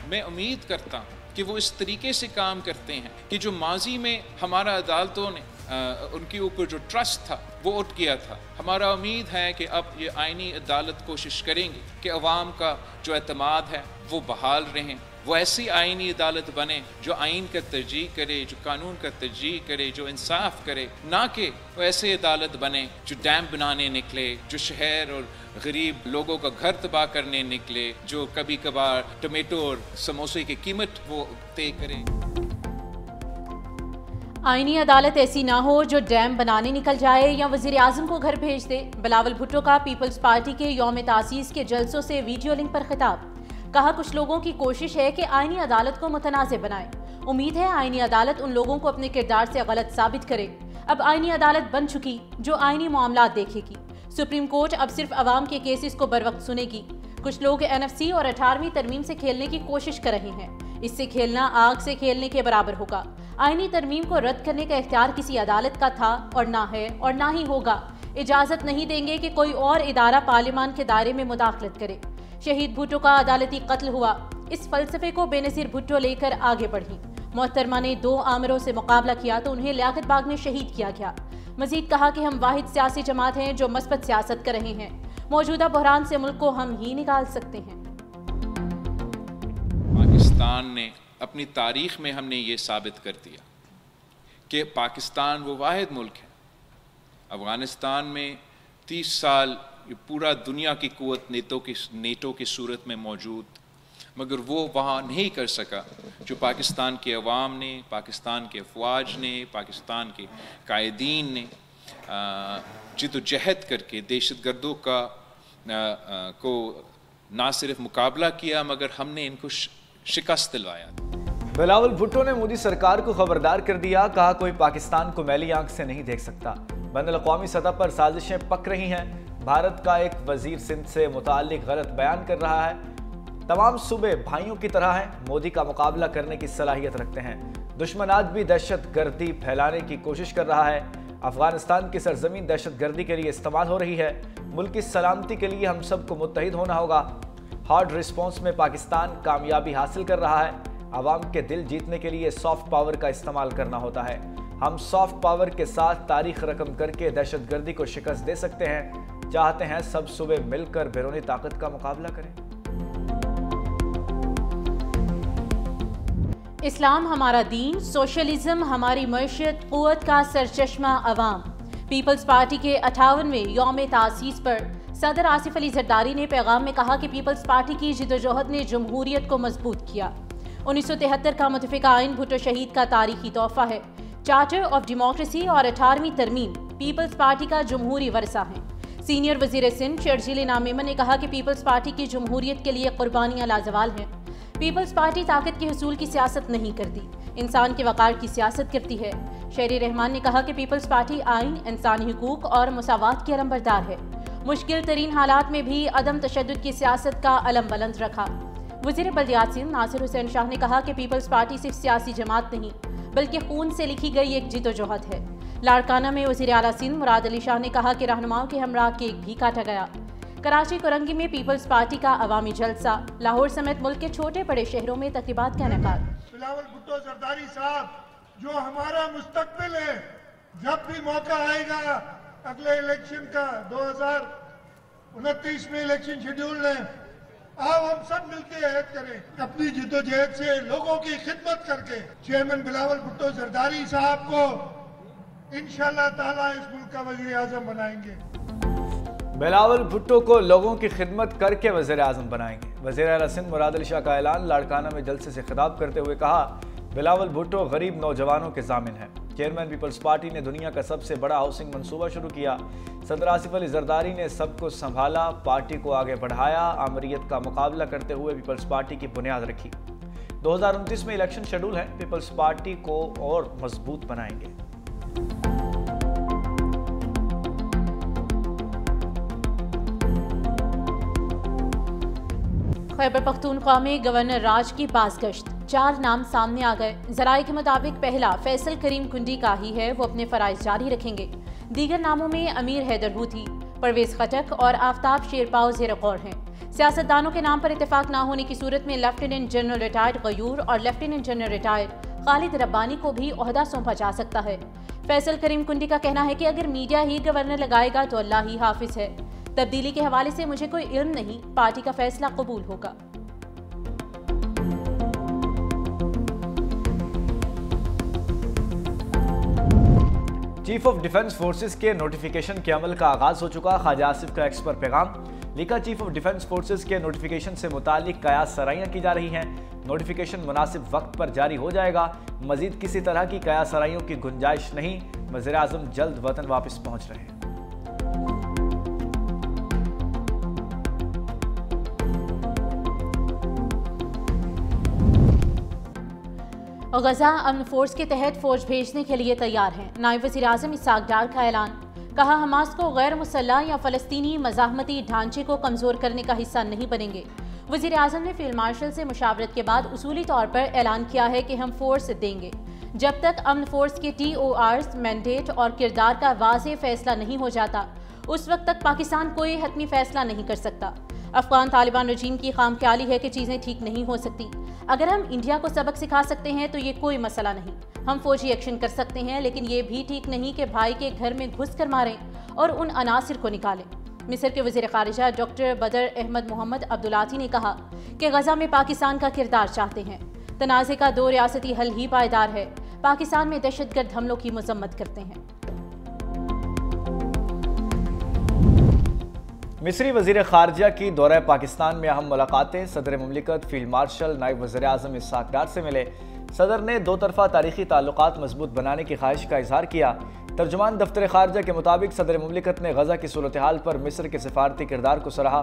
मैं उम्मीद करता हूँ कि वो इस तरीके से काम करते हैं कि जो माजी में हमारा अदालतों ने उनके ऊपर जो ट्रस्ट था वो उठ गया था। हमारा उम्मीद है कि अब ये आईनी अदालत कोशिश करेंगे कि अवाम का जो एतमाद है वो बहाल रहें, वो ऐसी आईनी अदालत बने जो आइन का तरजीह करे, जो कानून का तरजीह करे, जो इंसाफ करे, ना कि वो ऐसे अदालत बने जो डैम बनाने निकले, जो शहर और गरीब लोगों का घर तबाह करने निकले, जो कभी कभार टमेटो और समोसे की कीमत वो तय करे। आईनी अदालत ऐसी ना हो जो डैम बनाने निकल जाए या वज़ीर आज़म को घर भेज दे। बिलावल भुट्टो का पीपल्स पार्टी के यौम तासीस के जलसों से वीडियो लिंक पर खिताब। कहा, कुछ लोगों की कोशिश है कि आईनी अदालत को मुतनाज़ बनाए। उम्मीद है आईनी अदालत उन लोगों को अपने किरदार से गलत साबित करे। अब आईनी अदालत बन चुकी जो आईनी मामलात देखेगी। सुप्रीम कोर्ट अब सिर्फ अवाम के केसेस को बर वक्त सुनेगी। कुछ लोग NFC और 18वीं तरमीम से खेलने की कोशिश कर रहे हैं। इससे खेलना आग से खेलने के बराबर होगा। आईनी तरमीम को रद्द करने का इख्तियार किसी अदालत का था और ना है और ना ही होगा। इजाजत नहीं देंगे कि कोई और इदारा पार्लियामान के दायरे में मुदाखलत करे। शहीद भुट्टो का अदालती कत्ल हुआ, इस फलसफे को बेनज़ीर भुट्टो लेकर आगे बढ़ी। मोहतरमा ने 2 आमिरों से मुकाबला किया तो उन्हें लियाकत बाग में शहीद किया गया। मजीद कहा कि हम वाहिद सियासी जमात हैं जो मस्बत सियासत कर रहे हैं। मौजूदा बहरान से मुल्क को हम ही निकाल सकते हैं। पाकिस्तान ने अपनी तारीख में हमने ये साबित कर दिया कि पाकिस्तान वो वाहिद मुल्क है। अफ़गानिस्तान में 30 साल ये पूरा दुनिया की क़ुव्वत नेटो की सूरत में मौजूद, मगर वो वहाँ नहीं कर सका जो पाकिस्तान के अवाम ने, पाकिस्तान के अफवाज ने, पाकिस्तान के कायदीन ने जिद्दोजहद करके दहशतगर्दों का को ना सिर्फ मुकाबला किया मगर हमने इनको शिकस्त दिलवाया। बिलावल भुट्टो ने मोदी सरकार को खबरदार कर दिया। कहा, कोई पाकिस्तान को मैली आंख से नहीं देख सकता। बैनुल-अक़वामी सतह पर साजिशें पक रही हैं। भारत का एक वजीर सिंध से मुताल्लिक गलत बयान कर रहा है। तमाम सूबे भाइयों की तरह हैं, मोदी का मुकाबला करने की सलाहियत रखते हैं। दुश्मन आज भी दहशत गर्दी फैलाने की कोशिश कर रहा है। अफगानिस्तान की सरजमीन दहशत गर्दी के लिए इस्तेमाल हो रही है। मुल्क की सलामती के लिए हम सबको मुत्तहिद होना होगा। हार्ड रिस्पॉन्स में पाकिस्तान कामयाबी हासिल कर रहा है। आवाम के दिल जीतने के लिए सॉफ्ट पावर का इस्तेमाल करना होता है। हम सॉफ्ट पावर के साथ तारीख रकम करके दहशत गर्दी को शिकस्त दे सकते हैं। चाहते हैं सब सूबे मिलकर बैरूनी ताकत का मुकाबला करें। इस्लाम हमारा दीन, सोशलिज्म हमारी मईशत, क़ुव्वत का सरचश्मा अवाम। पीपल्स पार्टी के 58वें यौम तासीस पर सदर आसिफ अली जरदारी ने पैगाम में कहा कि पीपल्स पार्टी की जिद्दोजहद ने जमहूरियत को मजबूत किया। 1973 का मुतफ़िका आइन भुट्टो शहीद का तारीखी तोहफा है। चार्टर ऑफ डेमोक्रेसी और 18वीं तरमीम पीपल्स पार्टी का जमहूरी वर्सा है। सीनियर वज़ीर सिंध शर्जील नामेमन ने कहा कि पीपल्स पार्टी की जमहूरियत के लिए कुर्बानियाँ लाजवाल हैं। पीपल्स पार्टी ताकत के हसूल की सियासत नहीं करती, इंसान के वक़ार की सियासत करती है। शेर रहमान ने कहा कि पीपल्स पार्टी आइन, इंसानी हुकूक और मसावात की अलमबरदार है। मुश्किल तरीन हालात में भी अदम तशद्दुद की सियासत का अलम बुलंद रखा। वज़ीर बल्दियात सिंध नासिर हुसैन शाह ने कहा कि पीपल्स पार्टी सिर्फ सियासी जमात नहीं बल्कि खून से लिखी गई एक जिद्दोजहद है। लाड़काना में वज़ीर आला सिंध मुराद अली शाह ने कहा कि रहनुमाओं के हमरा केक भी काटा गया। कराची कोरंगी में पीपल्स पार्टी का अवामी जलसा, लाहौर समेत मुल्क के छोटे बड़े शहरों में तकरीबात का इनेकाद। बिलावल भुट्टो जरदारी साहब जो हमारा मुस्तकबिल है, जब भी मौका आएगा अगले इलेक्शन का 2029 में इलेक्शन शेड्यूल्ड है, आओ हम सब मिलकर अहद करें अपनी जिद्दोजहद से लोगों की खिदमत करके चेयरमैन बिलावल भुट्टो जरदारी साहब को इंशाअल्लाह ताला इस मुल्क का वज़ीर आज़म बनाएंगे। बिलावल भुट्टो को लोगों की खिदमत करके वज़ीर आज़म बनाएंगे। वज़ीर आला सिंध मुराद अली शाह का ऐलान। लाड़काना में जलसे से खिताब करते हुए कहा, बिलावल भुट्टो गरीब नौजवानों के ज़ामिन है। चेयरमैन पीपल्स पार्टी ने दुनिया का सबसे बड़ा हाउसिंग मंसूबा शुरू किया। सदर आसिफ अली जरदारी ने सबको संभाला, पार्टी को आगे बढ़ाया, आमरीत का मुकाबला करते हुए पीपल्स पार्टी की बुनियाद रखी। 2029 में इलेक्शन शेड्यूल है, पीपल्स पार्टी को और मजबूत बनाएंगे। खैबर पख्तूनख्वा में गवर्नर राज की बाज़गश्त, 4 नाम सामने आ गए। ज़राए के मुताबिक पहला फैसल करीम कुंडी का ही है, वो अपने फ़राइज़ जारी रखेंगे। दीगर नामों में अमीर हैदर हूथी, परवेज खटक और आफ्ताब शेरपाव ज़ेर गौर हैं। सियासतदानों के नाम पर इत्तेफाक ना होने की सूरत में लेफ्टिनेंट जनरल रिटायर्ड गयूर और lieutenant general retired Khalid Rabbani को भी ओहदा सौंपा जा सकता है। फैसल करीम कुंडी का कहना है कि अगर मीडिया ही गवर्नर लगाएगा तो अल्लाह ही हाफिज है। तब्दीली के हवाले से मुझे कोई इल्म नहीं, पार्टी का फैसला कबूल होगा। चीफ ऑफ डिफेंस फोर्सेस के नोटिफिकेशन के अमल का आगाज हो चुका। ख्वाजा आसिफ का एक्स पर पैगाम लिखा, चीफ ऑफ डिफेंस फोर्सेस के नोटिफिकेशन से मुतालिक कयास सराइयाँ की जा रही हैं। नोटिफिकेशन मुनासिब वक्त पर जारी हो जाएगा। मजीद किसी तरह की कयास सराइयों की गुंजाइश नहीं। वज़ीर आज़म जल्द वतन वापस पहुंच रहे हैं। गजा अमन फोर्स के तहत फौज भेजने के लिए तैयार हैं। नायब वज़ीर आज़म इसाक डार का ऐलान, कहा हमास को गैर मुसल्लह या फ़लस्तीनी मज़ाहमती ढांचे को कमज़ोर करने का हिस्सा नहीं बनेंगे। वज़ीर आज़म ने फील्ड मार्शल से मुशावरत के बाद उसूली तौर पर ऐलान किया है कि हम फोर्स देंगे। जब तक अमन फोर्स के TORs, मैंडेट और किरदार का वाज़ेह फैसला नहीं हो जाता, उस वक्त तक पाकिस्तान कोई हतमी फैसला नहीं कर सकता। अफगान तालिबान रजीम की खामख्याली है कि चीज़ें ठीक नहीं हो सकती। अगर हम इंडिया को सबक सिखा सकते हैं तो ये कोई मसला नहीं, हम फौजी एक्शन कर सकते हैं, लेकिन ये भी ठीक नहीं कि भाई के घर में घुस कर मारें और उन अनासिर को निकालें। मिस्र के वज़ीर ख़ारिजा डॉक्टर बदर अहमद मोहम्मद अब्दुलाती ने कहा कि गजा में पाकिस्तान का किरदार चाहते हैं। तनाज़े का 2 रियासती हल ही पायदार है। पाकिस्तान में दहशतगर्द हमलों की मजम्मत करते हैं। मिस्री वज़ीर ख़ारिजा की दौरा पाकिस्तान में अहम मुलाकातें। सदर मुमलिकत फील्ड मार्शल नायब वज़ीर आज़म इसाक डार से मिले। सदर ने 2 तरफ़ा तारीख़ी ताल्लुकात मजबूत बनाने की ख्वाहिश का इजहार किया। तर्जुमान दफ्तर ख़ारिजा के मुताबिक सदर मुमलिकत ने गजा की सूरत हाल पर मिस्र के सिफारती किरदार को सराहा।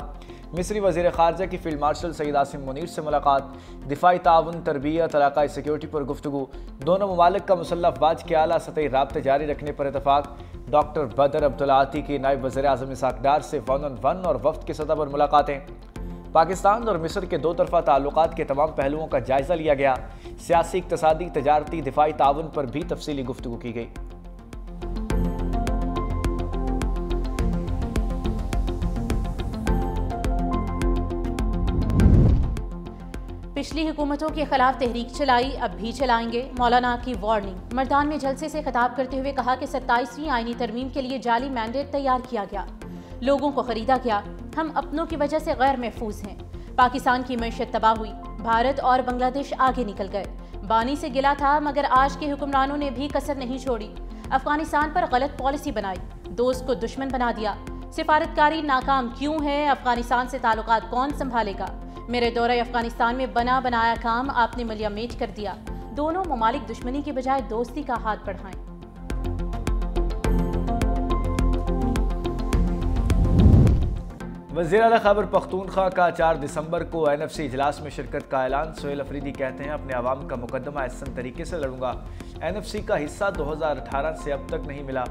मिस्री वज़ीर ख़ारिजा की फील्ड मार्शल सईद आसिम मुनीर से मुलाकात, दिफाई ताउन, तरबियत, इलाक़ाई सिक्योरिटी पर गुफ्तगू। दोनों ममालिक का मुसल्लह अफ़वाज के आला सतही राब्ते जारी रखने पर इतफ़ाक़। डॉक्टर बदर अब्दुलाती की नायब वज़ीर आज़म इसाक डार से 1-on-1 और वफ्द की सतह पर मुलाकातें। पाकिस्तान और मिस्र के 2 तरफ़ा ताल्लुकात के तमाम पहलुओं का जायज़ा लिया गया। सियासी, इक़्तिसादी, तजारती, दिफाई ताउन पर भी तफसीली गुफ्तगू की गई। पिछली हुकूमतों के खिलाफ तहरीक चलाई, अब भी चलाएंगे। मौलाना की वार्निंग। मर्दान में जलसे से खिताब करते हुए कहा कि 27वीं आईनी तरमीम के लिए जाली मैंडेट तैयार किया गया, लोगों को खरीदा गया, हम अपनों की वजह से गैर महफूज हैं। पाकिस्तान की मैशत तबाह हुई, भारत और बांग्लादेश आगे निकल गए। बानी से गिला था मगर आज के हुक्मरानों ने भी कसर नहीं छोड़ी। अफगानिस्तान पर गलत पॉलिसी बनाई, दोस्त को दुश्मन बना दिया। सिफारतकारी नाकाम क्यों है? अफगानिस्तान से ताल्लुकात कौन संभालेगा? मेरे दौरे अफगानिस्तान में बना बनाया काम आपने मलियामेट कर दिया। दोनों ममालिक दुश्मनी के बजाय दोस्ती का हाथ बढ़ाएं। वज़ीर आला खैबर पख्तूनख्वा का 4 दिसंबर को NFC इजलास में शिरकत का ऐलान। सोहेल अफरीदी कहते हैं अपने आवाम का मुकदमा ऐसन तरीके से लड़ूंगा। NFC का हिस्सा 2018 से अब तक नहीं मिला।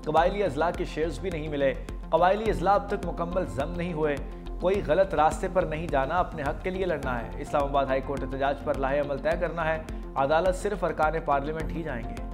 कबायली अजला के शेयर्स भी नहीं मिले। कबायली अजला अब तक मुकम्मल जम नहीं हुए। कोई गलत रास्ते पर नहीं जाना, अपने हक के लिए लड़ना है। इस्लामाबाद हाई कोर्ट एहतजाज पर लाहे अमल तय करना है। अदालत सिर्फ अरकान पार्लियामेंट ही जाएंगे।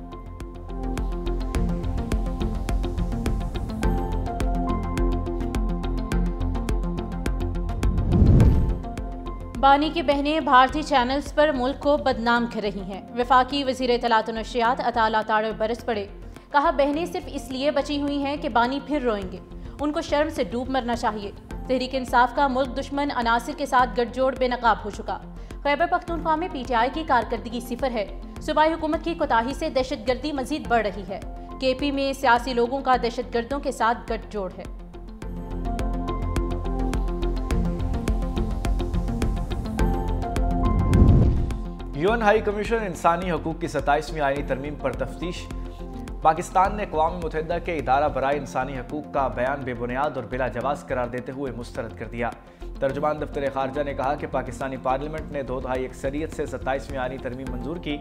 बानी की बहनें भारतीय चैनल्स पर मुल्क को बदनाम कर रही हैं। वफाकी वज़ीर इत्तलात व नशियात अताला ताड़ बरस पड़े। कहा बहनें सिर्फ इसलिए बची हुई हैं कि बानी फिर रोएंगे, उनको शर्म से डूब मरना चाहिए। तहरीक इंसाफ का मुल्क दुश्मन अनासिर के साथ गठजोड़ बेनकाब हो चुका। खैबर पख्तूनख्वा में PTI की कारकर्दगी सिफर है। सूबाई हुकूमत की कोताही से दहशतगर्दी मजीद बढ़ रही है। KP में सियासी लोगों का दहशतगर्दों के साथ गठजोड़ है। UN हाई कमीशन इंसानी हकूक की 27वीं आईनी तरमीम पर तफ्तीश। पाकिस्तान ने अक़वाम मुत्तहिदा के इदारा बराए इंसानी हकूक का बयान बेबुनियाद और बिला जवाज़ करार देते हुए मुस्तरद कर दिया। तर्जुमान दफ्तर ख़ारिजा ने कहा कि पाकिस्तानी पार्लियामेंट ने 2/3 अक्सरियत से 27वीं आईनी तरमीम मंजूर की।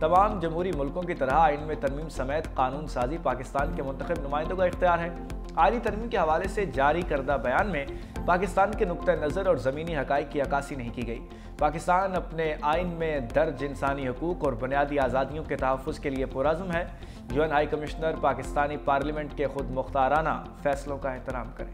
तमाम जमहूरी मुल्कों की तरह आइन में तरमीम समेत कानून साजी पाकिस्तान के मुंतखब नुमाइंदों का इख्तियार है। आईनी तरमीम के हवाले से जारी करदा बयान में पाकिस्तान के नुक्ता नज़र और ज़मीनी हक़ाइक़ की अक्कासी नहीं की गई। पाकिस्तान अपने आइन में दर्ज इंसानी हकूक़ और बुनियादी आज़ादियों के तहफ़्फ़ुज़ के लिए पुरअज़्म है। UN high commissioner Pakistani parliament के खुद मुख्ताराना फैसलों का एहतराम करें।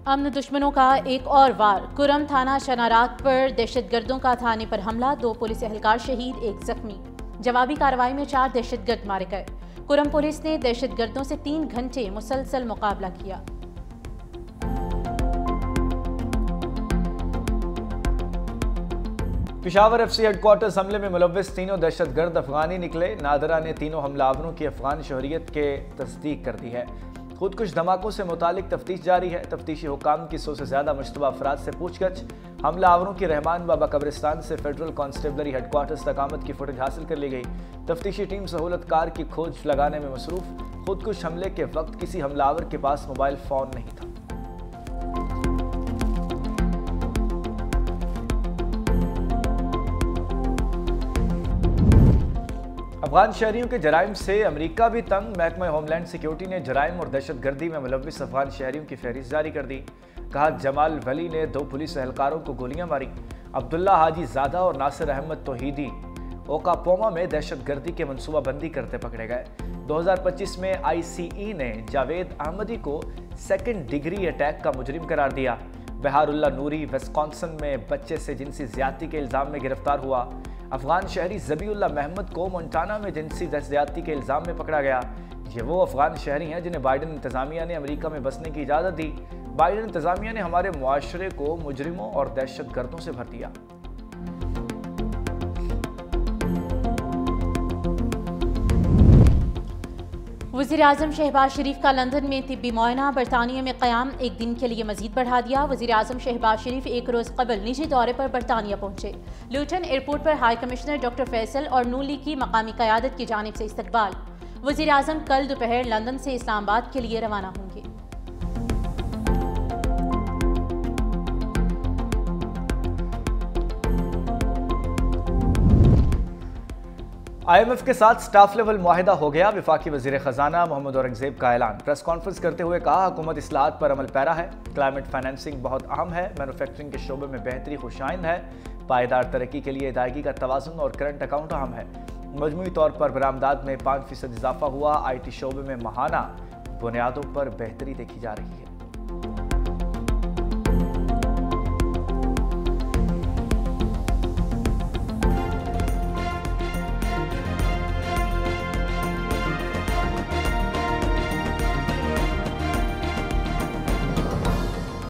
अमन दुश्मनों का एक और वार। कुरम थाना शनाराग पर दहशतगर्दों का थाने पर हमला, 2 पुलिस एहलकार शहीद, 1 जख्मी। जवाबी कार्रवाई में 4 दहशतगर्द मारे गए। कुरम पुलिस ने दहशतगर्दों से 3 घंटे मुसलसल मुकाबला किया। पेशावर FC हेडक्वार्टर्स हमले में मुलव्विस तीनों दहशतगर्द अफगानी निकले। नादरा ने तीनों हमलावरों की अफगान शहरियत के तस्दीक कर दी है। खुदकुश धमाकों से मुतालिक तफ्तीश जारी है। तफ्तीशी हुकाम की 100 से ज़्यादा मुश्तबा अफराद से पूछगछ। हमलावरों की रहमान बाबा कब्रिस्तान से फेडरल कांस्टेबलरी हेडक्वार्टर्स तक आमद की फुटेज हासिल कर ली गई। तफ्तीशी टीम सहूलतकार की खोज लगाने में मसरूफ। खुदकुश हमले के वक्त किसी हमलावर के पास मोबाइल फ़ोन नहीं था। अफगान शहरियों के जराइम से अमेरिका भी तंग। महकमा होमलैंड सिक्योरिटी ने जराइम और दहशतगर्दी में मुलव्विस अफगान शहरियों की फहरिस्त जारी कर दी। कहा, जमाल वली ने 2 पुलिस एहलकारों को गोलियां मारी। अब्दुल्ला हाजी ज़ादा और नासिर अहमद तौहीदी ओकापोमा में दहशतगर्दी के मनसूबाबंदी करते पकड़े गए। 2025 में ICE ने जावेद अहमदी को 2nd डिग्री अटैक का मुजरिम करार दिया। बहारुल्ला नूरी विस्कॉन्सिन में बच्चे से जिनसी ज्यादती के इल्ज़ाम में गिरफ्तार हुआ। अफगान शहरी ज़बीउल्ला महमद को मोन्टाना में जिनसी ज्यादती के इल्ज़ाम में पकड़ा गया। ये वो अफगान शहरी हैं जिन्हें बाइडन इंतज़ामिया ने अमेरिका में बसने की इजाज़त दी। बाइडन इंतज़ामिया ने हमारे मुआशरे को मुजरिमों और दहशतगर्दों से भर दिया। वज़ीर-ए-आज़म शहबाज शरीफ का लंदन में तिब्बी मुआयना। बरतानिया में क़याम 1 दिन के लिए मजीद बढ़ा दिया। वज़ीर-ए-आज़म शहबाज शरीफ 1 रोज़ कबल निजी दौरे पर बरतानिया पहुंचे। लूटन एयरपोर्ट पर हाई कमिश्नर डॉक्टर फैसल और नून लीग की मकामी क़यादत की जानिब से इस्तकबाल। वज़ीर-ए-आज़म कल दोपहर लंदन से इस्लामाबाद के लिए रवाना होंगे। IMF के साथ स्टाफ लेवल मुआहिदा हो गया। वफाकी वज़ीर ख़जाना मोहम्मद औरंगज़ेब का ऐलान। प्रेस कॉन्फ्रेंस करते हुए कहा, हुकूमत इस्लाहात पर अमल पैरा है। क्लाइमेट फाइनेंसिंग बहुत अहम है। मैन्युफैक्चरिंग के शोबे में बेहतरी खुशाइंद है। पायदार तरक्की के लिए अदायगी का तवाज़ुन और करंट अकाउंट अहम है। मजमूई तौर पर बरामदात में 5% इजाफा हुआ। IT शोबे में माहाना बुनियादों पर बेहतरी देखी जा रही है।